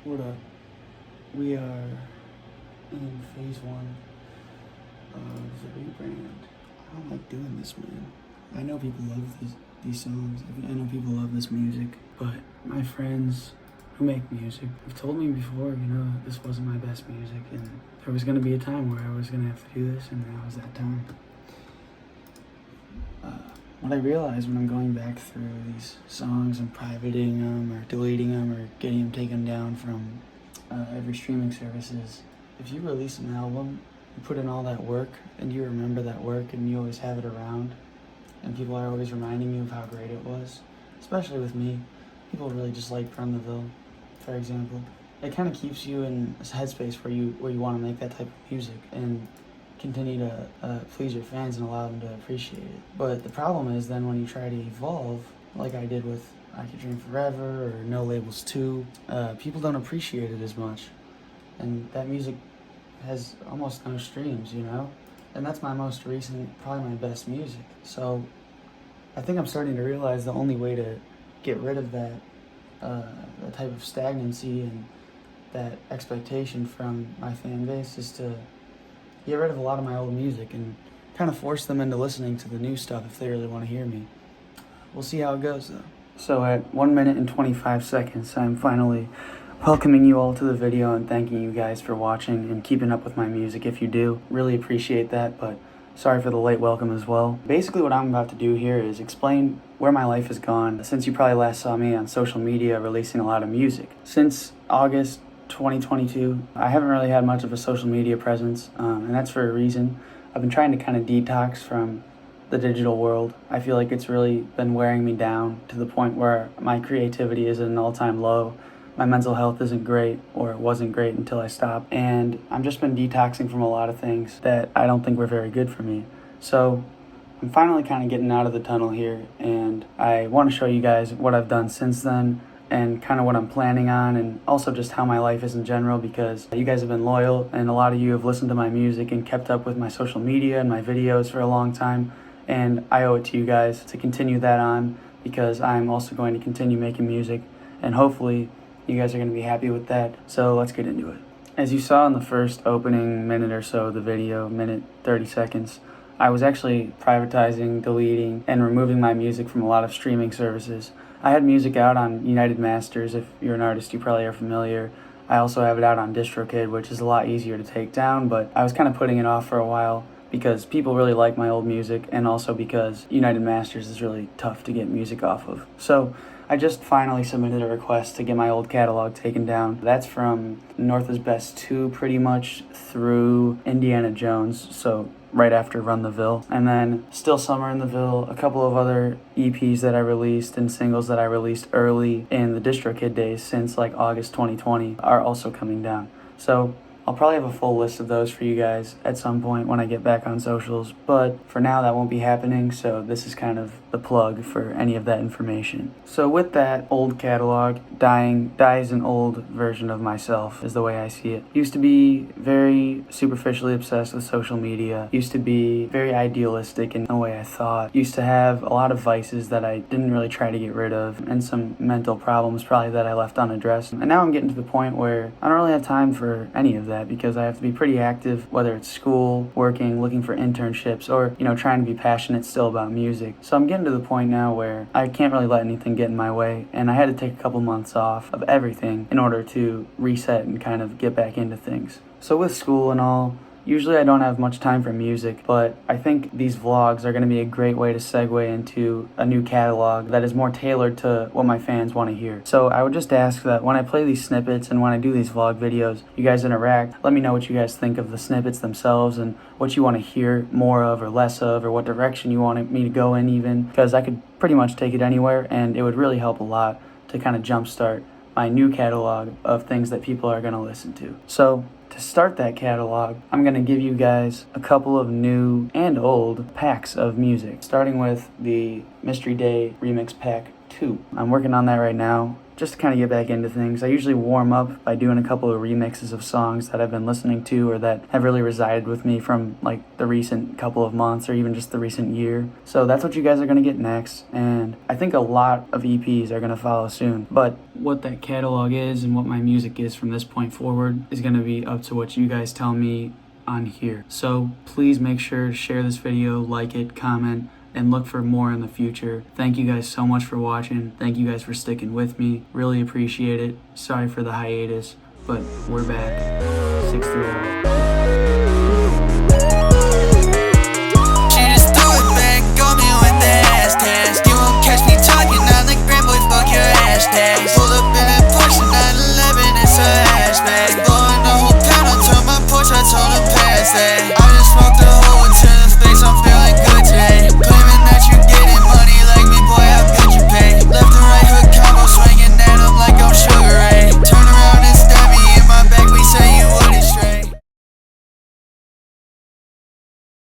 What up? We are in phase 1 of the Rebrand. I don't like doing this, man. I know people love these songs. I know people love this music, but my friends who make music have told me before, this wasn't my best music, and there was gonna be a time where I was gonna have to do this, and now is that time. What I realize when I'm going back through these songs and privating them or deleting them or getting them taken down from every streaming service is, if you release an album, you put in all that work and you remember that work and you always have it around and people are always reminding you of how great it was, especially with me. People really just like Brenden, for example. It kind of keeps you in a headspace where you want to make that type of music and continue to please your fans and allow them to appreciate it. But the problem is then when you try to evolve, like I did with I Could Dream Forever or No Labels 2, people don't appreciate it as much. And that music has almost no streams, And that's my most recent, probably my best music. So I think I'm starting to realize the only way to get rid of that type of stagnancy and that expectation from my fan base is to get rid of a lot of my old music and kind of force them into listening to the new stuff if they really want to hear me. We'll see how it goes, though. So at 1 minute and 25 seconds, I'm finally welcoming you all to the video and thanking you guys for watching and keeping up with my music if you do. Really appreciate that, but sorry for the late welcome as well. Basically what I'm about to do here is explain where my life has gone since you probably last saw me on social media releasing a lot of music. Since August 2022, I haven't really had much of a social media presence, and that's for a reason. I've been trying to kind of detox from the digital world. I feel like it's really been wearing me down to the point where my creativity is at an all-time low. My mental health isn't great, or it wasn't great until I stopped, and I've just been detoxing from a lot of things that I don't think were very good for me. So I'm finally kind of getting out of the tunnel here, and I want to show you guys what I've done since then and kind of what I'm planning on, and also just how my life is in general, because you guys have been loyal and a lot of you have listened to my music and kept up with my social media and my videos for a long time, and I owe it to you guys to continue that on, because I'm also going to continue making music, and hopefully you guys are going to be happy with that. So let's get into it. As you saw in the first opening minute or so of the video, minute 30 seconds, I was actually privatizing, deleting, and removing my music from a lot of streaming services. I had music out on United Masters. If you're an artist, you probably are familiar. I also have it out on DistroKid, which is a lot easier to take down, but I was kind of putting it off for a while because people really like my old music, and also because United Masters is really tough to get music off of. So I just finally submitted a request to get my old catalog taken down. That's from North is Best 2 pretty much through Indiana Jones, so right after Run the Ville. And then Still Summer in the Ville, a couple of other EPs that I released and singles that I released early in the DistroKid days since like August 2020 are also coming down. So I'll probably have a full list of those for you guys at some point when I get back on socials, but for now that won't be happening, so this is kind of the plug for any of that information. So with that old catalog, dies an old version of myself is the way I see it. Used to be very superficially obsessed with social media, used to be very idealistic in the way I thought, used to have a lot of vices that I didn't really try to get rid of, and some mental problems probably that I left unaddressed. And now I'm getting to the point where I don't really have time for any of that, because I have to be pretty active, whether it's school, working, looking for internships, or, trying to be passionate still about music. So I'm getting to the point now where I can't really let anything get in my way, and I had to take a couple months off of everything in order to reset and kind of get back into things. So with school and all, usually I don't have much time for music, but I think these vlogs are going to be a great way to segue into a new catalog that is more tailored to what my fans want to hear. So I would just ask that when I play these snippets and when I do these vlog videos, you guys interact. Let me know what you guys think of the snippets themselves and what you want to hear more of or less of, or what direction you want me to go in even, because I could pretty much take it anywhere, and it would really help a lot to kind of jumpstart my new catalog of things that people are going to listen to. So to start that catalog, I'm going to give you guys a couple of new and old packs of music, starting with the Mystery Day Remix Pack 2. I'm working on that right now, just to kind of get back into things. I usually warm up by doing a couple of remixes of songs that I've been listening to or that have really resided with me from like the recent couple of months or even just the recent year. So that's what you guys are going to get next, and I think a lot of EPs are going to follow soon. But what that catalog is and what my music is from this point forward is going to be up to what you guys tell me on here. So please make sure to share this video, like it, comment, and look for more in the future. Thank you guys so much for watching. Thank you guys for sticking with me. Really appreciate it. Sorry for the hiatus, but we're back. 630.